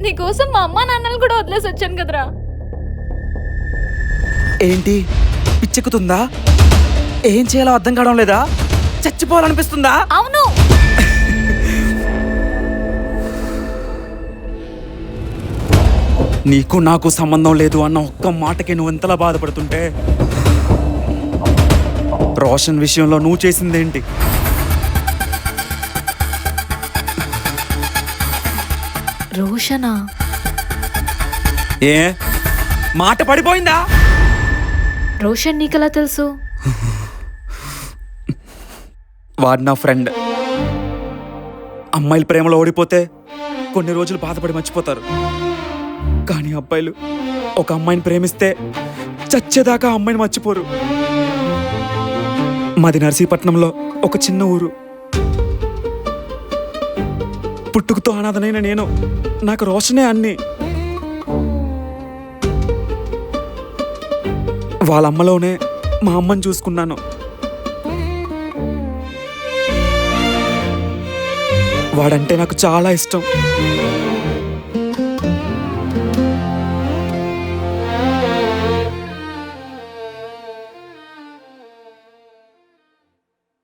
నీకోసం మా అమ్మా నాన్నలు కూడా వదిలేసి వచ్చాను కదరా. ఏంటి పిచ్చెక్కుతుందా? ఏం చేయాలో అర్థం కావడం లేదా? చచ్చిపోవాలనిపిస్తుందా? అవును. నీకు నాకు సంబంధం లేదు అన్న ఒక్క మాటకి నువ్వు ఎంతలా బాధపడుతుంటే, రోషన్ విషయంలో నువ్వు చేసిందేంటి? రోషనా? ఏ మాట పడిపోయిందా? రోషన్ నీకెలా తెలుసు? వాడు నా ఫ్రెండ్. అమ్మాయిల ప్రేమలో ఓడిపోతే కొన్ని రోజులు బాధపడి మర్చిపోతారు, కానీ అబ్బాయిలు ఒక అమ్మాయిని ప్రేమిస్తే చచ్చేదాకా ఆ అమ్మాయిని మర్చిపోరు. మాది నర్సీపట్నంలో ఒక చిన్న ఊరు. పుట్టుకతో అనాథనైన నేను, నాకు రోషనే అన్ని. వాళ్ళ అమ్మలోనే మా అమ్మని చూసుకున్నాను. వాడంటే నాకు చాలా ఇష్టం.